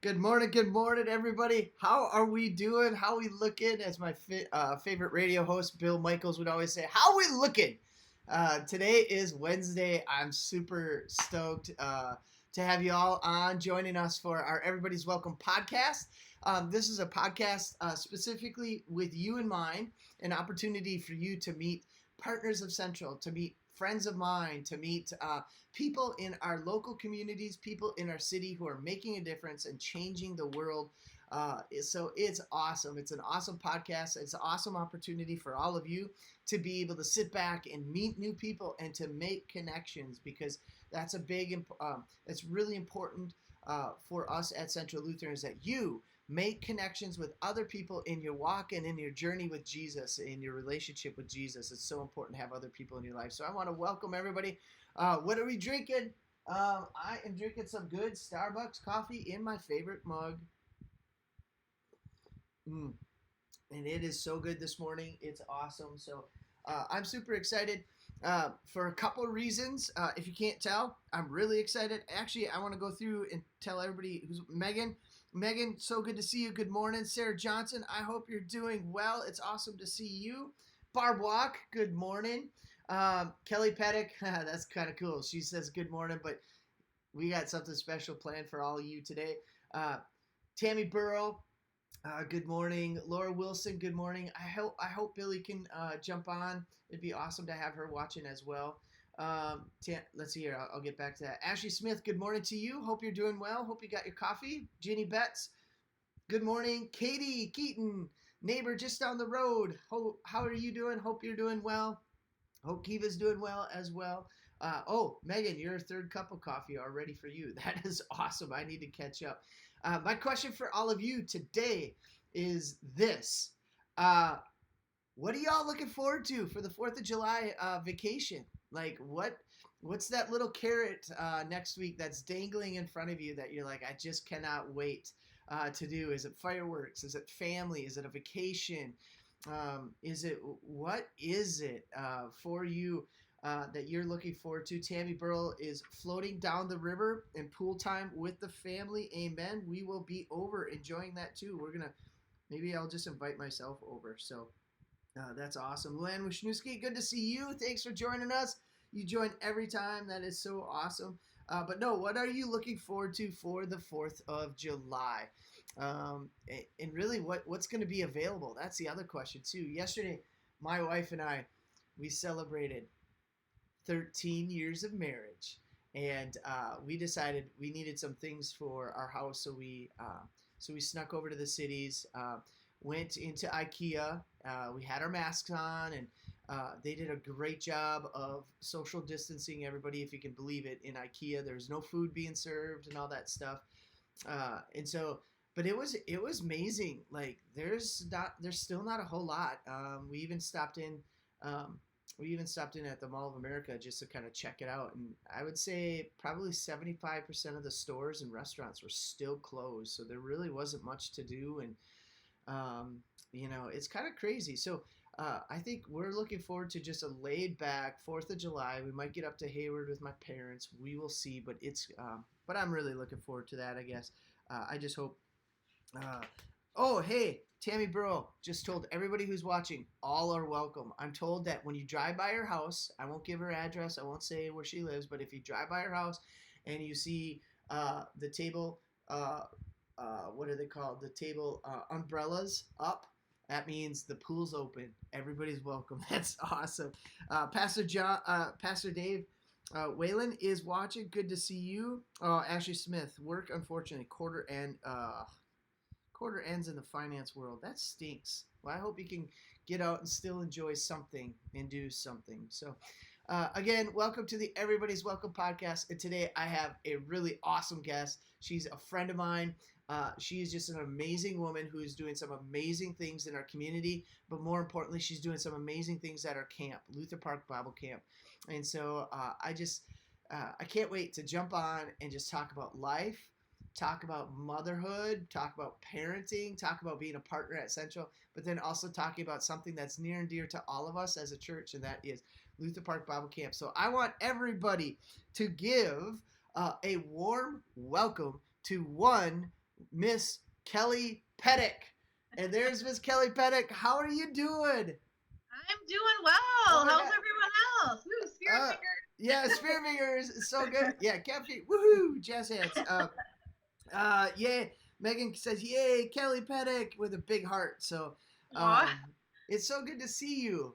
Good morning, everybody. How are we doing? How we looking? As my favorite radio host, Bill Michaels, would always say, how we looking? Today is Wednesday. I'm super stoked to have you all on joining us for our Everybody's Welcome podcast. This is a podcast specifically with you in mind, an opportunity for you to meet partners of Central, to meet friends of mine, to meet people in our local communities, people in our city who are making a difference and changing the world. So it's awesome. It's an awesome podcast. It's an awesome opportunity for all of you to be able to sit back and meet new people and to make connections, because that's it's really important for us at Central Lutheran, is that you make connections with other people in your walk and in your journey with Jesus, in your relationship with Jesus. It's so important to have other people in your life. So I want to welcome everybody. What are we drinking? I am drinking some good Starbucks coffee in my favorite mug. And it is so good this morning. It's awesome. So I'm super excited for a couple of reasons. If you can't tell, I'm really excited. Actually, I want to go through and tell everybody who's Megan. Megan, so good to see you. Good morning. Sarah Johnson, I hope you're doing well. It's awesome to see you. Barb Walk, good morning. Kelly Pettick, that's kind of cool. She says good morning, but we got something special planned for all of you today. Tammy Burrow, good morning. Laura Wilson, good morning. I hope Billy can jump on. It'd be awesome to have her watching as well. Let's see here. I'll get back to that. Ashley Smith, good morning to you. Hope you're doing well. Hope you got your coffee. Ginny Betts, good morning. Katie Keaton, neighbor just down the road. How are you doing? Hope you're doing well. Hope Kiva's doing well as well. Megan, your third cup of coffee are ready for you. That is awesome. I need to catch up. My question for all of you today is this. What are y'all looking forward to for the 4th of July vacation? Like, what's that little carrot next week that's dangling in front of you that you're like, I just cannot wait to do? Is it fireworks? Is it family? Is it a vacation? What is it for you that you're looking forward to? Tammy Burrell is floating down the river in pool time with the family. Amen. We will be over enjoying that too. Maybe I'll just invite myself over. So that's awesome. Luann Wisniewski, good to see you. Thanks for joining us. You join every time. That is so awesome. But no, what are you looking forward to for the 4th of July? And really, what's going to be available? That's the other question too. Yesterday, my wife and I, we celebrated 13 years of marriage, and we decided we needed some things for our house, so we snuck over to the cities, went into IKEA. We had our masks on, and they did a great job of social distancing everybody, if you can believe it, in IKEA. There's no food being served and all that stuff, but it was amazing. Like there's still not a whole lot. We even stopped in at the Mall of America just to kind of check it out, and I would say probably 75% of the stores and restaurants were still closed, so there really wasn't much to do, and it's kind of crazy. So I think we're looking forward to just a laid back 4th of July. We might get up to Hayward with my parents. We will see, but but I'm really looking forward to that, I guess. I just hope. Hey, Tammy Burrow just told everybody who's watching, all are welcome. I'm told that when you drive by her house, I won't give her address, I won't say where she lives, but if you drive by her house and you see the table, what are they called? The table umbrellas up, that means the pool's open. Everybody's welcome. That's awesome. Pastor Dave Whalen is watching. Good to see you. Ashley Smith, work unfortunately quarter ends in the finance world. That stinks. Well, I hope you can get out and still enjoy something and do something. So, again, welcome to the Everybody's Welcome podcast. And today I have a really awesome guest. She's a friend of mine. She is just an amazing woman who is doing some amazing things in our community. But more importantly, she's doing some amazing things at our camp, Luther Park Bible Camp. And so I can't wait to jump on and just talk about life, talk about motherhood, talk about parenting, talk about being a partner at Central, but then also talking about something that's near and dear to all of us as a church, and that is Luther Park Bible Camp. So I want everybody to give a warm welcome to one Miss Kelly Pettick. And there's Miss Kelly Pettick. How are you doing? I'm doing well. Oh my How's God. everyone else? Woo, spirit Uh, fingers. yeah, Spirit Fingers is so good. Yeah, Caffeine. Woohoo! Jazz hands. Yeah. Megan says, "Yay, Kelly Pettick," with a big heart. So, Aw. um, it's so good to see you.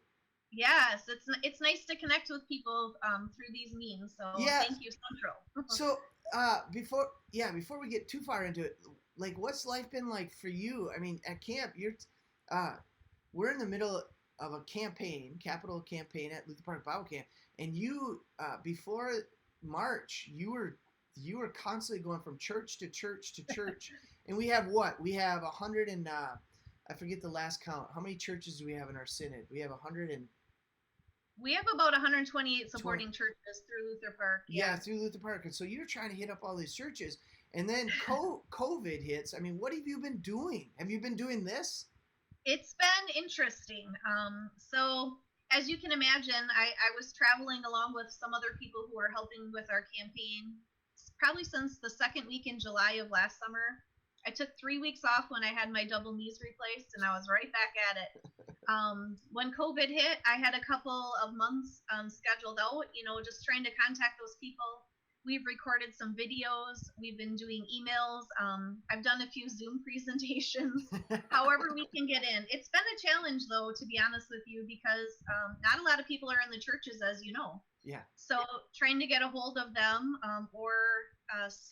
Yes, it's nice to connect with people through these means. So Yeah. thank you, Central. So, before we get too far into it, like, what's life been like for you? I mean, at camp, uh, we're in the middle of a campaign, capital campaign at Luther Park Bible Camp, and you, before March, you were constantly going from church to church to church, and we have what? We have 100 and I forget the last count. How many churches do we have in our synod? We have 120. We have about 128 supporting churches through Luther Park. Yeah, Yeah. through Luther Park. And so you're trying to hit up all these churches, and then COVID hits. I mean, what have you been doing? Have you been doing this? It's been interesting. So as you can imagine, I was traveling along with some other people who are helping with our campaign probably since the second week in July of last summer. I took 3 weeks off when I had my double knees replaced, and I was right back at it. When COVID hit, I had a couple of months scheduled out, just trying to contact those people. We've recorded some videos. We've been doing emails. I've done a few Zoom presentations. However, we can get in. It's been a challenge, though, to be honest with you, because not a lot of people are in the churches, as you know. Yeah. So trying to get a hold of them or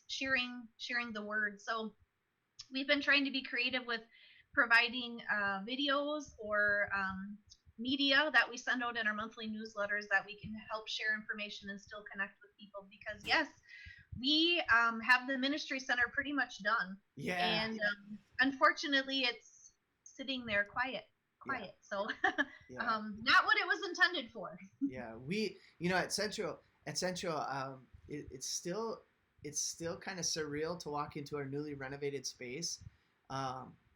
sharing the word. So we've been trying to be creative with providing videos or media that we send out in our monthly newsletters that we can help share information and still connect with people. Because yes, we have the ministry center pretty much done, Yeah. and unfortunately, it's sitting there quiet. Yeah. So Yeah. not what it was intended for. Yeah. We, at Central, it's still kind of surreal to walk into our newly renovated space.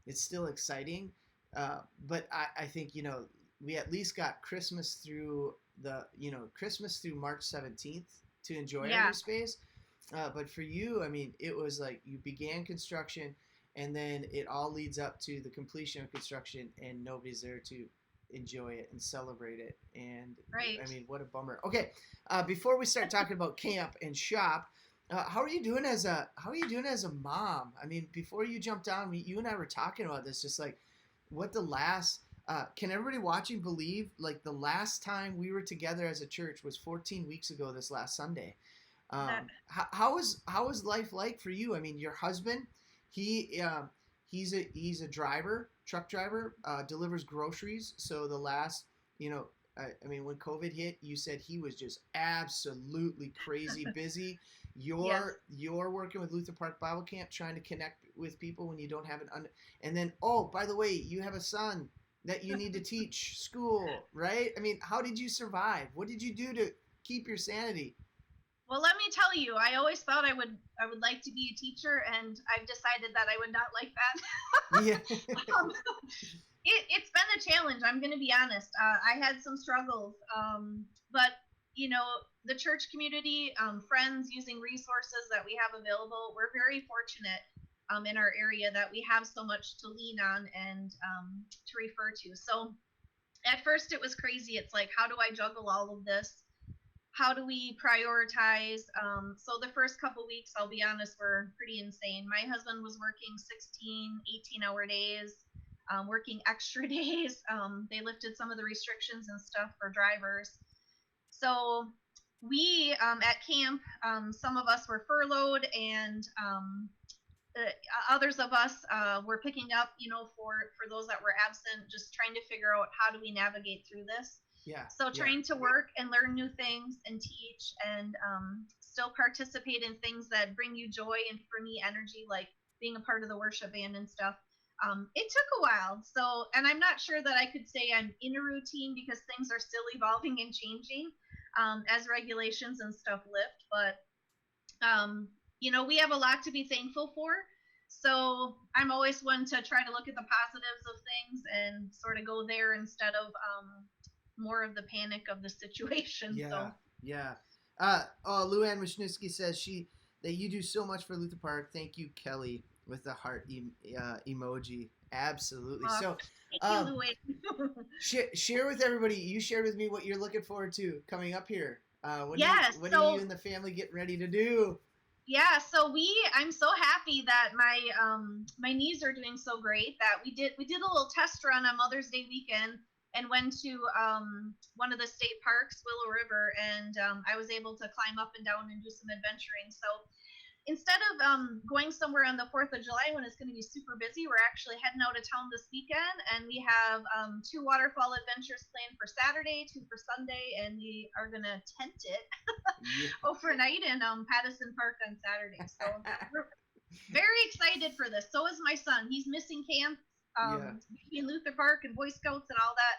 It's still exciting, but I think we at least got Christmas through March 17th to enjoy our Yeah. new space. But for you, I mean, it was like you began construction, and then it all leads up to the completion of construction, and nobody's there to enjoy it and celebrate it. And Right. I mean, what a bummer. Okay, before we start talking about camp and shop, how are you doing as a mom? I mean, before you jumped on, you and I were talking about this, just like what the last. Can everybody watching believe, like, the last time we were together as a church was 14 weeks ago this last Sunday? That How is life like for you? I mean, your husband, he's a driver, truck driver, delivers groceries. So the last, I mean, when COVID hit, you said he was just absolutely crazy busy. yes. You're working with Luther Park Bible Camp, trying to connect with people when you don't have and then, oh, by the way, you have a son that you need to teach school, right? I mean, how did you survive? What did you do to keep your sanity? Well, let me tell you, I always thought I would like to be a teacher, and I've decided that I would not like Yeah. that. It's been a challenge. I'm going to be honest. I had some struggles, but the church community, friends using resources that we have available. We're very fortunate in our area that we have so much to lean on and to refer to. So at first it was crazy. It's like, how do I juggle all of this? How do we prioritize? So the first couple weeks, I'll be honest, were pretty insane. My husband was working 16, 18-hour days, working extra days. They lifted some of the restrictions and stuff for drivers. So we at camp, some of us were furloughed, and others of us were picking up, for those that were absent, just trying to figure out how do we navigate through this. Yeah. So trying to work and learn new things and teach and still participate in things that bring you joy and, for me, energy, like being a part of the worship band and stuff. It took a while. So, and I'm not sure that I could say I'm in a routine because things are still evolving and changing as regulations and stuff lift. But, we have a lot to be thankful for. So I'm always one to try to look at the positives of things and sort of go there instead of more of the panic of the situation. Yeah. So Yeah. Luann Wisniewski says that you do so much for Luther Park. Thank you, Kelly. with the heart emoji. Absolutely. Uh, So, Thank you, um, Louis. share with everybody. You shared with me what you're looking forward to coming up here. Yes. What are you So and the family getting ready to do? yeah, so I'm so happy that my knees are doing so great that we did a little test run on Mother's Day weekend and went to one of the state parks, Willow River, and I was able to climb up and down and do some adventuring. So instead of going somewhere on the 4th of July when it's going to be super busy, we're actually heading out of town this weekend, and we have two waterfall adventures planned for Saturday, two for Sunday, and we are going to tent it Yeah. overnight in Pattison Park on Saturday. So we're very excited for this. So is my son. He's missing camp Yeah. in Luther Park and Boy Scouts and all that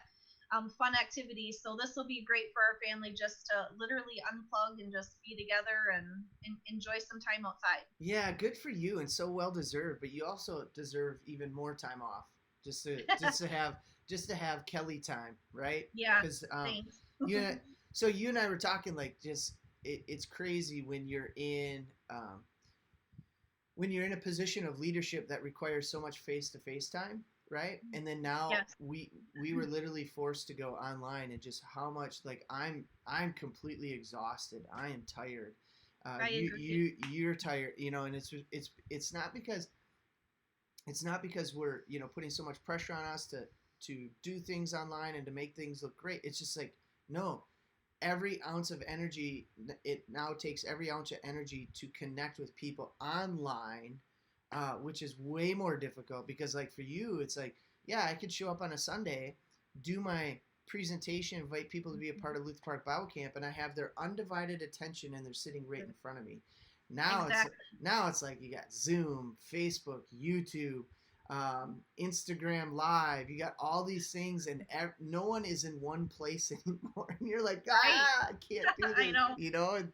fun activities. So this will be great for our family just to literally unplug and just be together and enjoy some time outside. Yeah, good for you and so well deserved, but you also deserve even more time off. Just to have Kelly time, right? Yeah, Cuz thanks. you so you and I were talking like just it's crazy when you're in a position of leadership that requires so much face-to-face time, right? And then now Yes, we were literally forced to go online, and just how much like I'm completely exhausted. I am tired. I agree. You're tired, and it's not because we're putting so much pressure on us to do things online and to make things look great. It's just like no, every ounce of energy it now takes every ounce of energy to connect with people online, which is way more difficult because like for you it's like yeah, I could show up on a Sunday, do my presentation, invite people to be a part of Luther Park Bible Camp, and I have their undivided attention and they're sitting right in front of me. now it's Exactly. now it's like you got Zoom, Facebook, YouTube, Instagram Live. You got all these things, and no one is in one place anymore. And you're like, Right. I can't do I this, know. And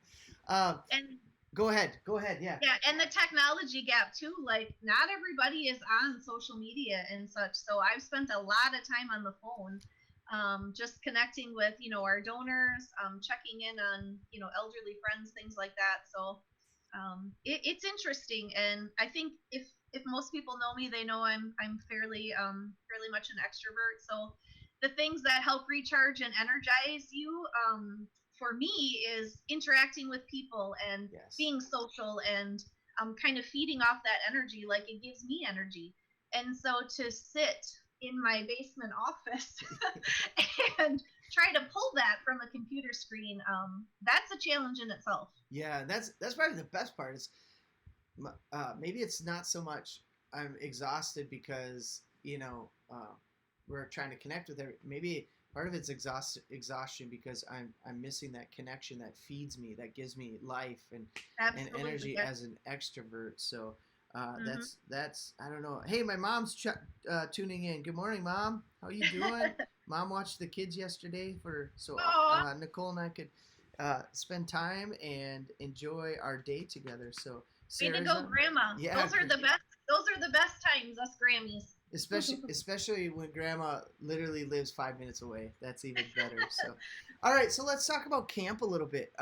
uh, And go ahead, yeah. yeah, and the technology gap too. Like not everybody is on social media and such. So I've spent a lot of time on the phone, just connecting with our donors, checking in on elderly friends, things like that. So it's interesting, and I think if most people know me, they know I'm fairly much an extrovert. So the things that help recharge and energize you for me is interacting with people and Yes. being social and kind of feeding off that energy. Like it gives me energy, and so to sit in my basement office and try to pull that from a computer screen, that's a challenge in itself. Yeah, that's probably the best part. Is maybe it's not so much I'm exhausted because we're trying to connect with every. Maybe part of it's exhaustion because I'm missing that connection that feeds me, that gives me life and Absolutely, energy yes. as an extrovert. So Hmm. that's I don't know. Hey, my mom's tuning in. Good morning, Mom. How you doing? Mom watched the kids yesterday so Oh, Nicole and I could spend time and enjoy our day together. So way to Sarah's go, on. Grandma. Yeah, Those are the best. Those are the best times, us Grammys. especially when Grandma literally lives 5 minutes away. That's even better. So, all right. So let's talk about camp a little bit.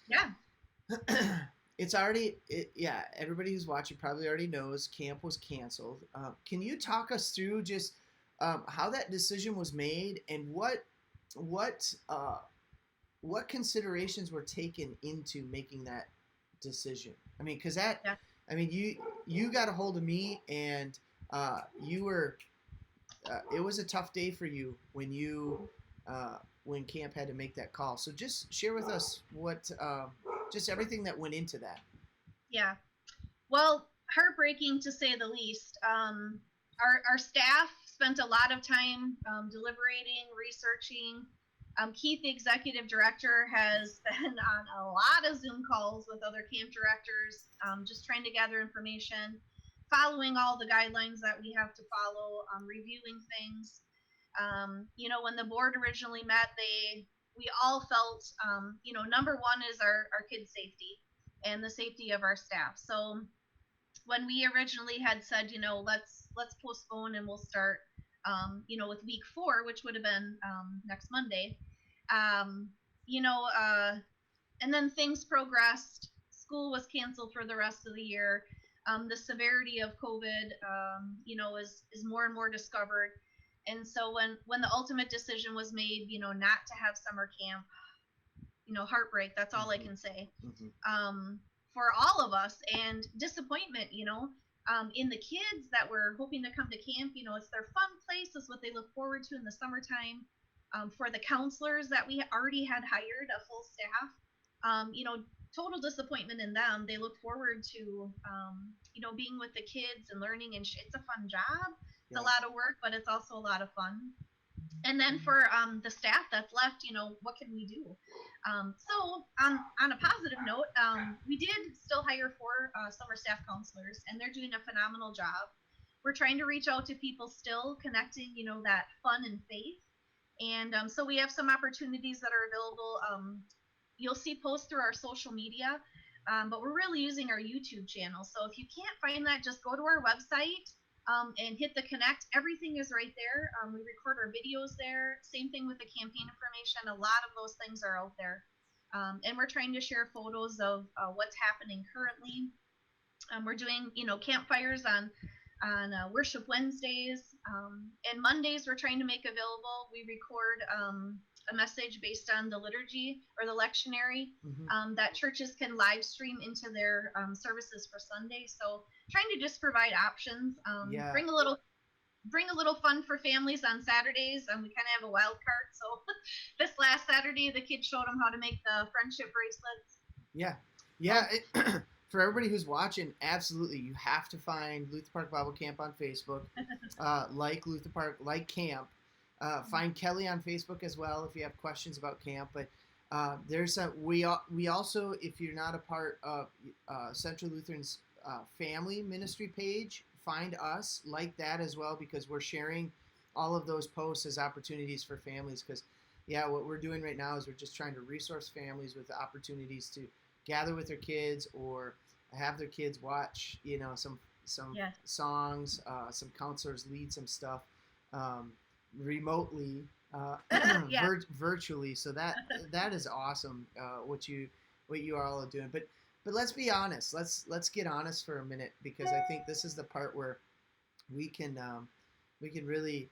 Yeah. Yeah. Everybody who's watching probably already knows camp was canceled. Can you talk us through just how that decision was made and what what considerations were taken into making that decision? I mean, because Yeah. you got a hold of me, and you were. It was a tough day for you when camp had to make that call. So just share with us just everything that went into that. Yeah. Well, heartbreaking to say the least. Our staff spent a lot of time deliberating, researching. Keith, the executive director, has been on a lot of Zoom calls with other camp directors, just trying to gather information, following all the guidelines that we have to follow, reviewing things. When the board originally met, we all felt, number one is our kids' safety and the safety of our staff. So when we originally had said, let's postpone and we'll start, with week 4, which would have been next Monday, um, you know, uh, and then things progressed. School was canceled for the rest of the year. the severity of COVID, is more and more discovered. And so when the ultimate decision was made, not to have summer camp, heartbreak. That's all I can say. Mm-hmm. For all of us, and disappointment, in the kids that were hoping to come to camp. It's their fun place. It's what they look forward to in the summertime. For the counselors that we already had hired, a full staff, total disappointment in them. They look forward to, being with the kids and learning, and it's a fun job. It's a lot of work, but it's also a lot of fun. And then for the staff that's left, what can we do? So on a positive note, we did still hire 4 summer staff counselors, and they're doing a phenomenal job. We're trying to reach out to people still, connecting, that fun and faith. And so we have some opportunities that are available. You'll see posts through our social media, but we're really using our YouTube channel. So if you can't find that, just go to our website. And hit the connect. Everything is right there. We record our videos there. Same thing with the campaign information. A lot of those things are out there. And we're trying to share photos of what's happening currently. We're doing, campfires on Worship Wednesdays. And Mondays we're trying to make available. We record a message based on the liturgy or the lectionary that churches can live stream into their services for Sunday. So trying to just provide options, bring a little fun for families on Saturdays. We kind of have a wild card. So this last Saturday, the kids showed them how to make the friendship bracelets. Yeah. For everybody who's watching, absolutely, you have to find Luther Park Bible Camp on Facebook, like Luther Park, like camp. Find Kelly on Facebook as well if you have questions about camp. But we also, if you're not a part of Central Lutheran's family ministry page, find us, like that as well, because we're sharing all of those posts as opportunities for families. Because what we're doing right now is we're just trying to resource families with opportunities to gather with their kids or have their kids watch some songs, some counselors lead some stuff remotely, virtually. So that is awesome, what you all are doing. But let's be honest. Let's get honest for a minute, because I think this is the part where we can really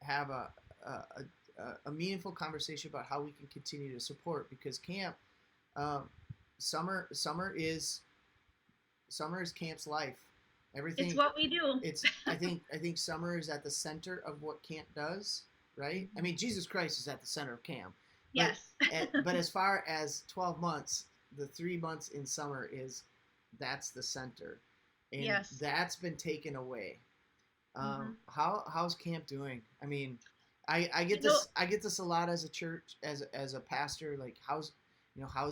have a meaningful conversation about how we can continue to support, because camp, summer is camp's life. Everything. It's what we do. I think summer is at the center of what camp does, right? I mean, Jesus Christ is at the center of camp. Yes. But as far as 12 months, the 3 months in summer that's the center, and that's been taken away. How's camp doing? I mean, I get this a lot as a church, as a pastor. Like, how's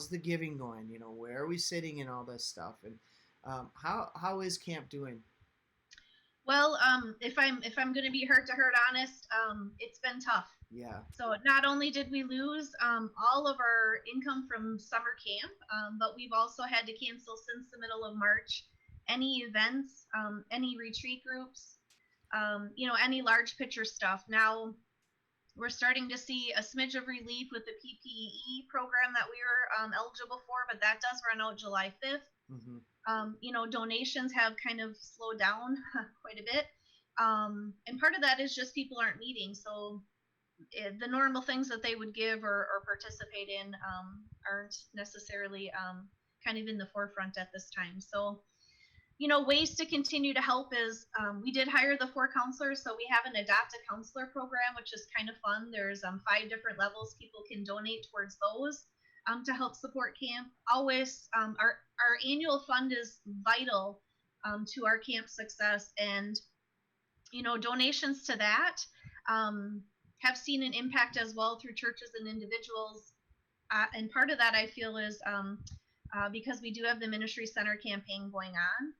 the giving going? Where are we sitting and all this stuff? And how is camp doing? Well, if I'm going to be heart honest, it's been tough. Yeah. So not only did we lose all of our income from summer camp, but we've also had to cancel since the middle of March any events, any retreat groups, any large picture stuff. Now we're starting to see a smidge of relief with the PPE program that we were eligible for, but that does run out July 5th. Donations have kind of slowed down quite a bit. And part of that is just people aren't meeting. So the normal things that they would give or participate in aren't necessarily kind of in the forefront at this time. So, ways to continue to help is we did hire the 4 counselors. So we have an Adopt a Counselor program, which is kind of fun. There's 5 different levels people can donate towards those to help support camp. Always, our annual fund is vital to our camp success. And, donations to that have seen an impact as well through churches and individuals. And part of that, I feel, is because we do have the Ministry Center campaign going on,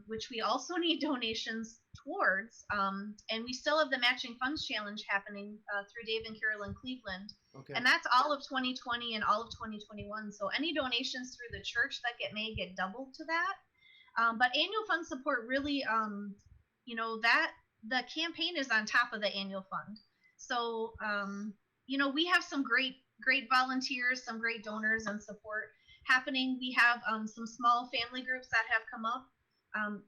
which we also need donations towards. And we still have the Matching Funds Challenge happening through Dave and Carolyn Cleveland. Okay. And that's all of 2020 and all of 2021. So any donations through the church that get made get doubled to that. But annual fund support really, that the campaign is on top of the annual fund. So, we have some great volunteers, some great donors and support happening. We have some small family groups that have come up.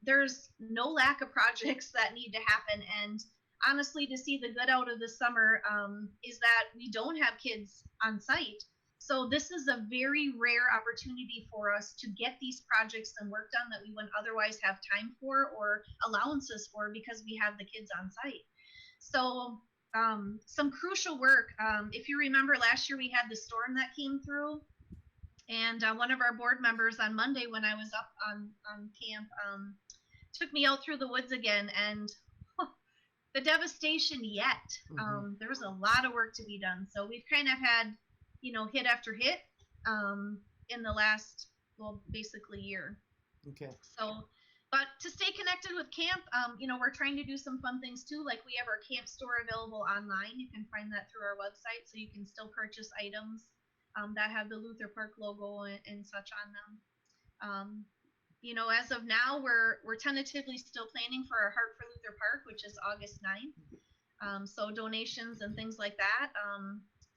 There's no lack of projects that need to happen. And honestly, to see the good out of the summer is that we don't have kids on site. So this is a very rare opportunity for us to get these projects and work done that we wouldn't otherwise have time for or allowances for because we have the kids on site. So some crucial work. If you remember last year, we had the storm that came through, and one of our board members on Monday when I was up on camp took me out through the woods again, and the devastation yet. There was a lot of work to be done. So we've kind of had, hit after hit in the last, well, basically year. Okay. So, but to stay connected with camp, we're trying to do some fun things too. Like we have our camp store available online. You can find that through our website, so you can still purchase items that have the Luther Park logo and such on them. As of now, we're tentatively still planning for our Heart for Luther Park, which is August 9th. So donations and things like that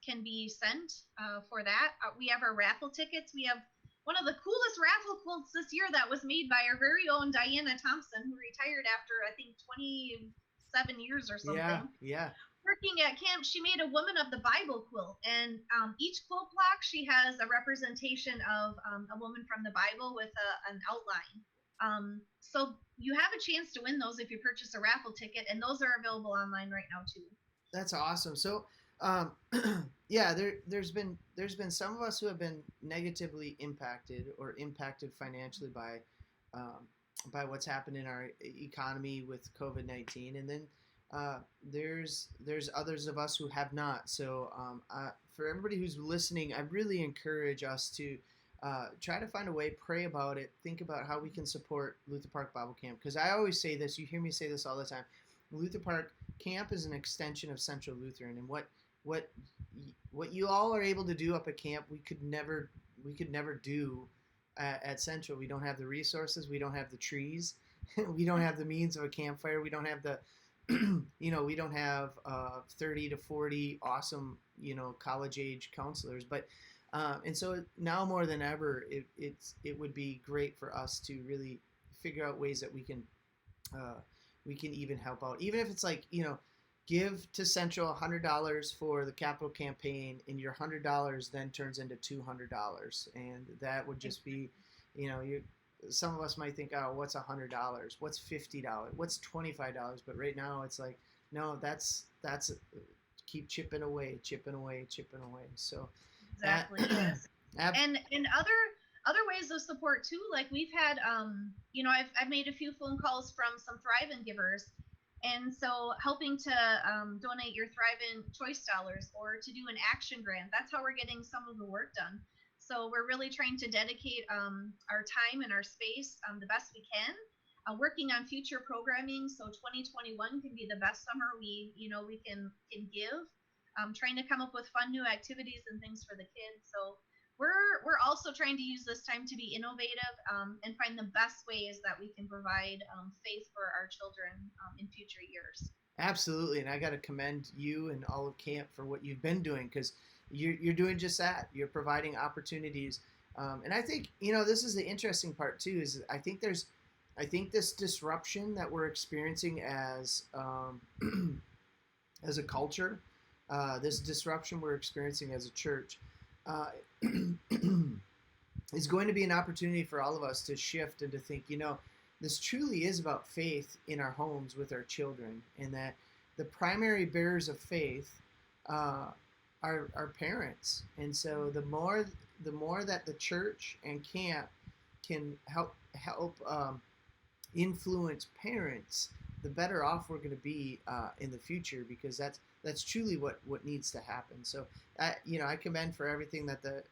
can be sent for that. We have our raffle tickets. We have one of the coolest raffle quilts this year that was made by our very own Diana Thompson, who retired after, I think, 27 years or something. Yeah. Working at camp, she made a Woman of the Bible quilt, and each quilt block she has a representation of a woman from the Bible with an outline. So you have a chance to win those if you purchase a raffle ticket, and those are available online right now too. That's awesome. So, yeah, there's been some of us who have been negatively impacted or impacted financially by what's happened in our economy with COVID-19, and then there's others of us who have not. So for everybody who's listening, I really encourage us to try to find a way, pray about it, think about how we can support Luther Park Bible Camp. Because I always say this, you hear me say this all the time. Luther Park Camp is an extension of Central Lutheran, and what you all are able to do up at camp, we could never do at Central. We don't have the resources, we don't have the trees, we don't have the means of a campfire, we don't have the we don't have 30 to 40 awesome, college age counselors, but and so now more than ever, it would be great for us to really figure out ways that we can even help out, even if it's like, give to Central $100 for the capital campaign, and your $100 then turns into $200, and that would just be, some of us might think, oh, what's $100? What's $50? What's $25? But right now it's like, no, that's keep chipping away. So exactly. Yes. And other ways of support too. Like we've had, I've made a few phone calls from some Thrive-In givers, and so helping to donate your Thrive-In choice dollars or to do an action grant. That's how we're getting some of the work done. So we're really trying to dedicate our time and our space the best we can, working on future programming. So 2021 can be the best summer we can give. Trying to come up with fun new activities and things for the kids. So we're also trying to use this time to be innovative and find the best ways that we can provide faith for our children in future years. Absolutely, and I got to commend you and all of camp for what you've been doing, because you're doing just that. You're providing opportunities, and I think this is the interesting part too. Is I think this disruption that we're experiencing as as a culture, this disruption we're experiencing as a church, is going to be an opportunity for all of us to shift and to think, this truly is about faith in our homes with our children, and that the primary bearers of faith are parents. And so the more that the church and camp can help influence parents, the better off we're going to be in the future, because that's truly what needs to happen. So I commend for everything that the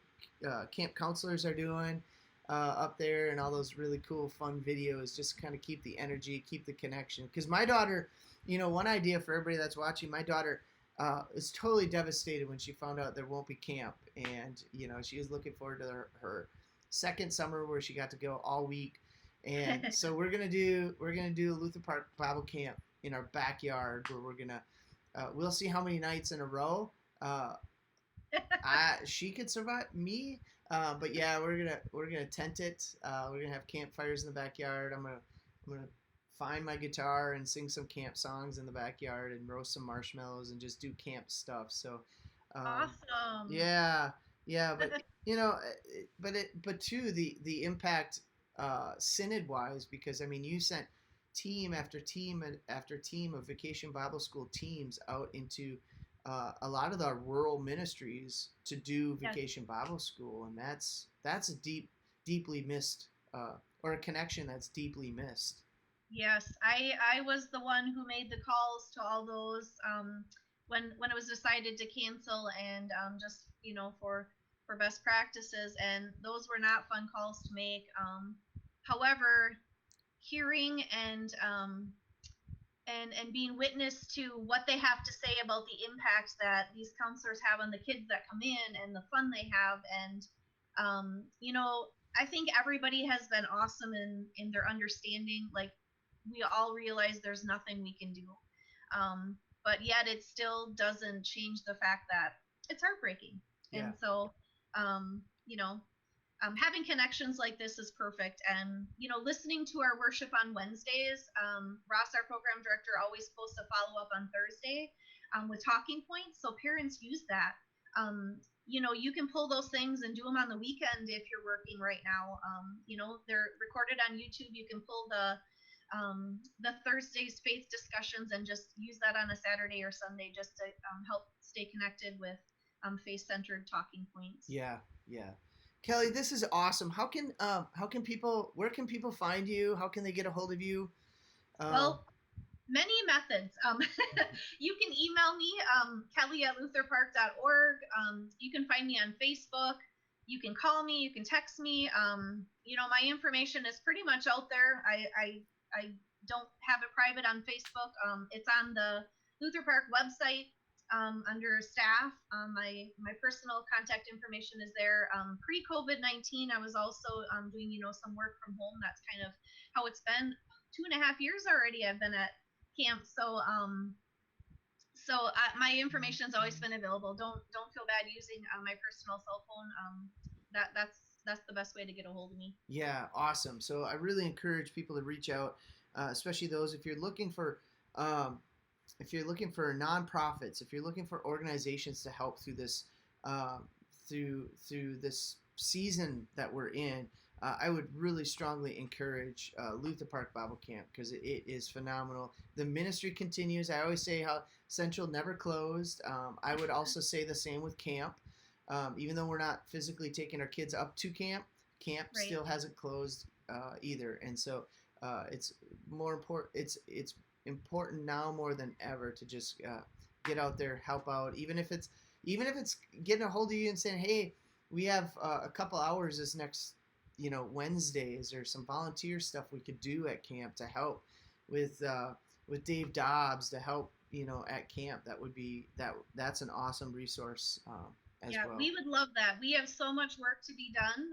camp counselors are doing up there, and all those really cool fun videos. Just kind of keep the energy, keep the connection. Because my daughter, one idea for everybody that's watching, my daughter is totally devastated when she found out there won't be camp, and she was looking forward to her second summer where she got to go all week. And so we're gonna do a Luther Park Bible Camp in our backyard, where we're gonna we'll see how many nights in a row she could survive me. But yeah, we're gonna tent it. We're gonna have campfires in the backyard. I'm gonna I'm gonna find my guitar and sing some camp songs in the backyard and roast some marshmallows and just do camp stuff. So, um, Awesome. yeah, yeah, but but too the impact synod wise, because I mean you sent team after team after team of Vacation Bible School teams out into a lot of the rural ministries to do Yes. Vacation Bible School, and that's a deeply missed or a connection that's deeply missed. Yes, I was the one who made the calls to all those when it was decided to cancel, and just for best practices, and those were not fun calls to make. However, hearing and being witness to what they have to say about the impact that these counselors have on the kids that come in and the fun they have, and I think everybody has been awesome in their understanding. Like, we all realize there's nothing we can do, but yet it still doesn't change the fact that it's heartbreaking. Yeah. And so, um, you know, having connections like this is perfect. And listening to our worship on Wednesdays, Ross, our program director, always posts a follow-up on Thursday, with talking points, so parents use that. You can pull those things and do them on the weekend if you're working right now. They're recorded on YouTube. You can pull the Thursday's faith discussions and just use that on a Saturday or Sunday, just to help stay connected with faith-centered talking points. Yeah, yeah. Kelly, this is awesome. How can people where can people find you? How can they get a hold of you? Um, Well, many methods. You can email me, kelly@lutherpark.org. You can find me on Facebook. You can call me. You can text me. My information is pretty much out there. I don't have it private on Facebook. It's on the Luther Park website, under staff. My personal contact information is there. Pre COVID-19, I was also doing some work from home. That's kind of how it's been. 2.5 years already I've been at camp. My information's always been available. Don't feel bad using my personal cell phone. That's the best way to get a hold of me. yeah, awesome. So I really encourage people to reach out, especially those um, if you're looking for nonprofits, if you're looking for organizations to help through this through this season that we're in. I would really strongly encourage Luther Park Bible Camp because it is phenomenal. The ministry continues. I always say how Central never closed. I would also say the same with camp. Even though we're not physically taking our kids up to camp, camp Right. still hasn't closed either. And so it's more important. It's important now more than ever to just get out there, help out, even if it's getting a hold of you and saying, hey, we have a couple hours this next Wednesdays or some volunteer stuff we could do at camp to help with Dave Dobbs to help at camp. That's an awesome resource as Yeah, well. we would love that. We have so much work to be done,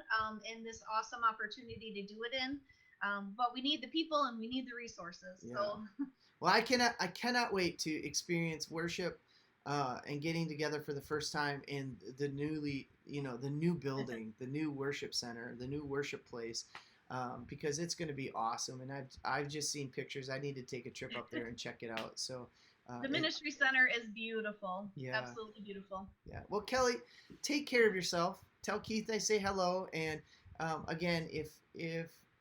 in this awesome opportunity to do it in. But we need the people and we need the resources. Yeah. So Well, I cannot wait to experience worship and getting together for the first time in the new building, the new worship center, the new worship place, because it's going to be awesome. And I've just seen pictures. I need to take a trip up there and check it out. So the ministry center is beautiful. Yeah. Absolutely beautiful. yeah. Well, Kelly, take care of yourself. Tell Keith I say hello. And again, if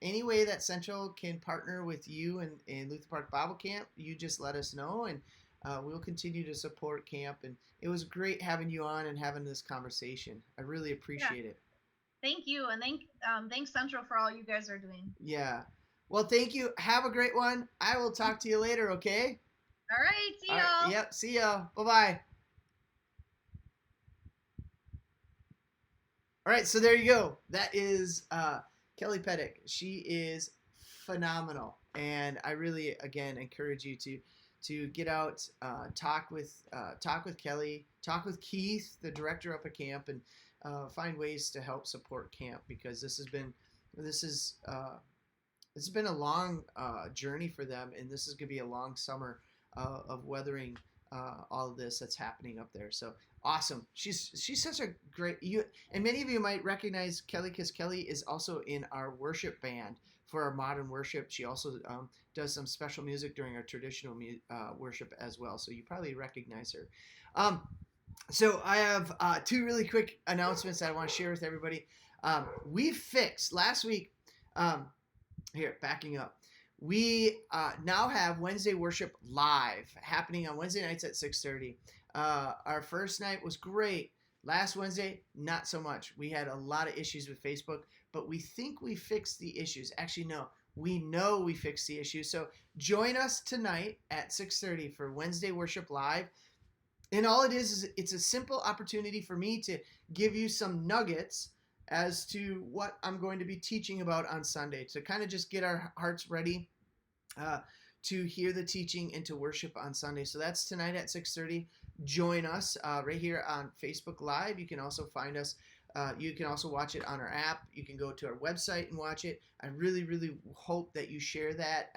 any way that Central can partner with you and Luther Park Bible Camp, you just let us know, and we'll continue to support camp. And it was great having you on and having this conversation. I really appreciate it. Thank you, and thanks Central for all you guys are doing. Yeah. Well, thank you. Have a great one. I will talk to you later, okay? All right, see All y'all. right, yep, see ya. Bye-bye. All right, so there you go. That is Kelly Pettick. She is phenomenal, and I really, again, encourage you to get out, talk with Kelly, talk with Keith, the director up at camp, and find ways to help support camp, because this has been a long journey for them, and this is going to be a long summer of weathering all of this that's happening up there. So awesome. She's such a great and many of you might recognize Kelly because Kelly is also in our worship band for our modern worship. She also does some special music during our traditional worship as well. So you probably recognize her. So I have two really quick announcements that I want to share with everybody. We fixed last week. Here, backing up. We now have Wednesday worship live happening on Wednesday nights at 6:30. Our first night was great. Last Wednesday, not so much. We had a lot of issues with Facebook, but we think we fixed the issues. Actually, no, we know we fixed the issues. So join us tonight at 6:30 for Wednesday worship live. And all it is it's a simple opportunity for me to give you some nuggets as to what I'm going to be teaching about on Sunday, to kind of just get our hearts ready to hear the teaching and to worship on Sunday. So that's tonight at 6:30. Join us right here on Facebook Live. You can also find us. You can also watch it on our app. You can go to our website and watch it. I really, really hope that you share that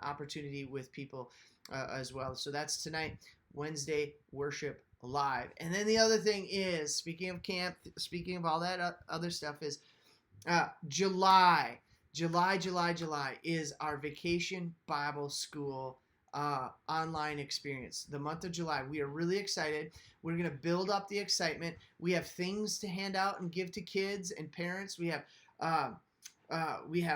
opportunity with people as well. So that's tonight, Wednesday worship live. And then the other thing is, speaking of camp, speaking of all that other stuff, is July is our Vacation Bible School online experience. The month of July, we are really excited. We're going to build up the excitement. We have things to hand out and give to kids and parents. We have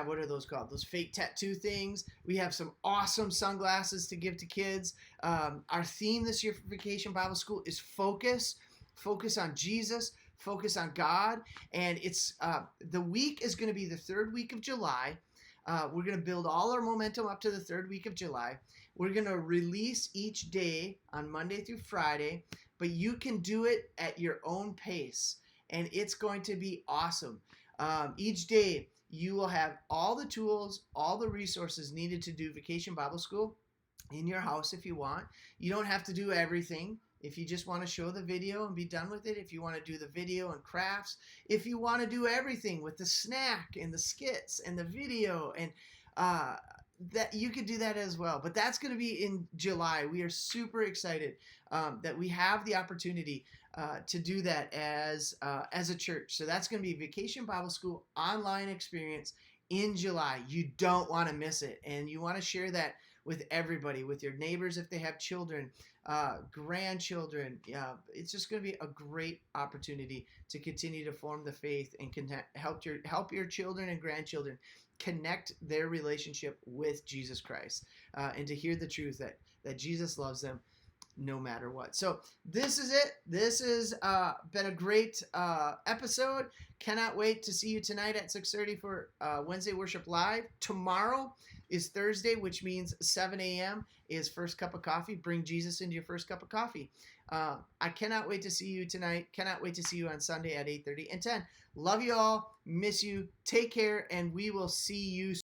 what are those called? Those fake tattoo things. We have some awesome sunglasses to give to kids. Our theme this year for Vacation Bible School is focus on Jesus, focus on God. And it's the week is going to be the third week of July. We're going to build all our momentum up to the third week of July. We're going to release each day on Monday through Friday, but you can do it at your own pace, and it's going to be awesome. Each day, you will have all the tools, all the resources needed to do Vacation Bible School in your house if you want. You don't have to do everything. If you just want to show the video and be done with it, if you want to do the video and crafts, if you want to do everything with the snack and the skits and the video, and that you could do that as well. But that's going to be in July. We are super excited that we have the opportunity to do that as a church. So that's going to be Vacation Bible School online experience in July. You don't want to miss it, and you want to share that with everybody, with your neighbors if they have children, grandchildren. It's just going to be a great opportunity to continue to form the faith and help your children and grandchildren connect their relationship with Jesus Christ, and to hear the truth that Jesus loves them no matter what. So this is it. This has been a great episode. Cannot wait to see you tonight at 6:30 for Wednesday Worship Live. Tomorrow is Thursday, which means 7 a.m. is First Cup of Coffee. Bring Jesus into your first cup of coffee. I cannot wait to see you tonight. Cannot wait to see you on Sunday at 8:30 and 10. Love you all. Miss you. Take care, and we will see you soon.